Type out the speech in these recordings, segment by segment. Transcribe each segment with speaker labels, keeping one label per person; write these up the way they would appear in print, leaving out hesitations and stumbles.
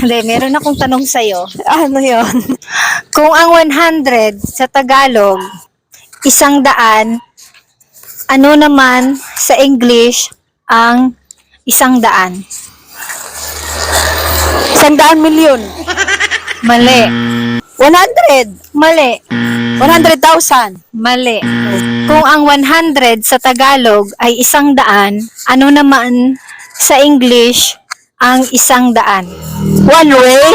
Speaker 1: Hindi, meron akong tanong sa'yo.
Speaker 2: Ano yon?
Speaker 1: Kung ang 100 sa Tagalog, 100, ano naman sa English ang 100?
Speaker 2: 100 milyon.
Speaker 1: Mali.
Speaker 2: 100.
Speaker 1: Mali.
Speaker 2: 100,000.
Speaker 1: Mali. Kung ang 100 sa Tagalog ay 100, ano naman sa English ang 100?
Speaker 2: One way.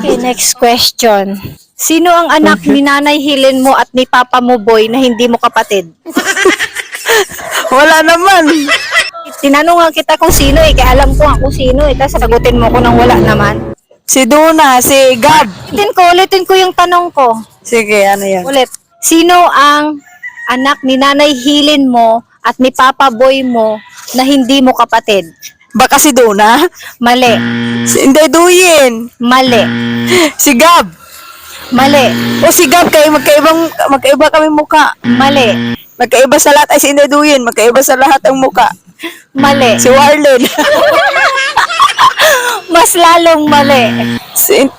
Speaker 1: Okay, next question. Sino ang anak ni Nanay Helen mo at ni Papa mo Boy na hindi mo kapatid?
Speaker 2: Wala naman.
Speaker 1: Tinanong nga kita kung sino eh, kaya alam ko nga kung sino eh, tapos sagutin mo ko nang wala naman.
Speaker 2: Si Duna, si Gab.
Speaker 1: Ulitin ko yung tanong ko.
Speaker 2: Sige, ano yan?
Speaker 1: Ulit. Sino ang anak ni Nanay Helen mo at ni Papa Boy mo na hindi mo kapatid?
Speaker 2: Baka si Duna?
Speaker 1: Mali.
Speaker 2: Si Inday Duyin.
Speaker 1: Mali.
Speaker 2: Si Gab.
Speaker 1: Mali.
Speaker 2: O si Gab, kayo magkaiba kami muka.
Speaker 1: Mali.
Speaker 2: Magkaiba sa lahat ay si Inday Duyin. Magkaiba sa lahat ang muka.
Speaker 1: Mali.
Speaker 2: Si Warlen.
Speaker 1: Mas lalong mali.
Speaker 2: Si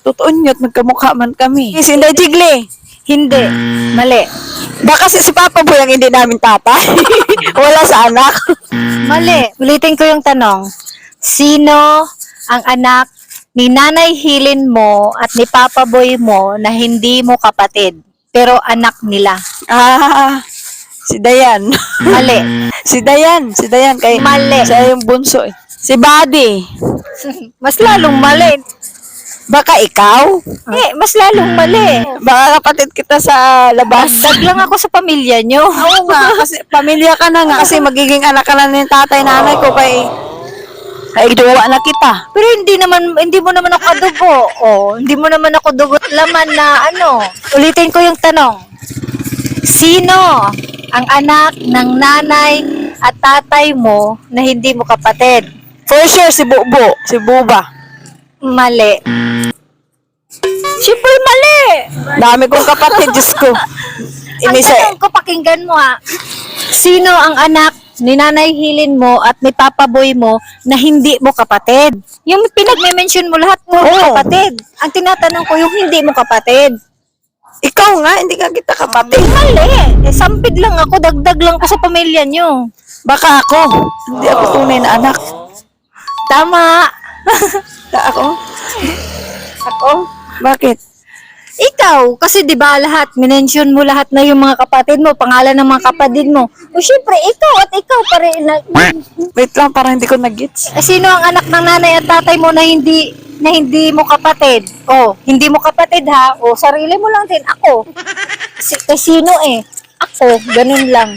Speaker 2: Totoo nyo't magkamukha man kami. Si Inday Jiggly.
Speaker 1: Hindi. Mali.
Speaker 2: Baka si Papa Boy ang hindi namin tatay. Wala sa anak.
Speaker 1: Mali. Ulitin ko yung tanong. Sino ang anak ni Nanay Helen mo at ni Papa Boy mo na hindi mo kapatid, pero anak nila?
Speaker 2: Si Dayan.
Speaker 1: Mali.
Speaker 2: Si Dayan. Kay,
Speaker 1: Mali.
Speaker 2: siya yung bunso eh. Si Buddy.
Speaker 1: Mas lalong mali.
Speaker 2: Baka ikaw?
Speaker 1: Mas lalong mali.
Speaker 2: Baka kapatid kita sa labas.
Speaker 1: Dag lang ako sa pamilya nyo.
Speaker 2: Oo nga, kasi pamilya ka na nga. Kasi magiging anak ka na ng tatay nanay ko kay duwa na kita.
Speaker 1: Pero hindi mo naman ako adobo. Hindi mo naman ako dugot laman na ano. Ulitin ko yung tanong. Sino ang anak ng nanay at tatay mo na hindi mo kapatid?
Speaker 2: For sure, si Bubo. Si Buba.
Speaker 1: Mali. Siyempre mali.
Speaker 2: Dami kong kapatid, Diyos ko.
Speaker 1: Ang tanong ko, pakinggan mo ha. Sino ang anak ni Nanay Helen mo at ni Papa Boy mo na hindi mo kapatid? Yung pinag-mention mo lahat mo kapatid. Ang tinatanong ko yung hindi mo kapatid.
Speaker 2: Ikaw nga, hindi ka kita kapatid.
Speaker 1: Mali. Sampid lang ako, dagdag lang ko sa pamilya nyo.
Speaker 2: Baka ako. Hindi ako tunay na anak.
Speaker 1: Tama.
Speaker 2: Ako?
Speaker 1: Ako?
Speaker 2: Bakit?
Speaker 1: Ikaw, kasi 'di ba lahat minention mo lahat na yung mga kapatid mo, pangalan ng mga kapatid mo. O syempre, ikaw at ikaw pa rin.
Speaker 2: Wait lang, parang hindi ko nag-gets.
Speaker 1: Sino ang anak ng nanay at tatay mo na hindi mo kapatid? Hindi mo kapatid ha. Sarili mo lang din ako. Sino eh? Ako, ganun lang.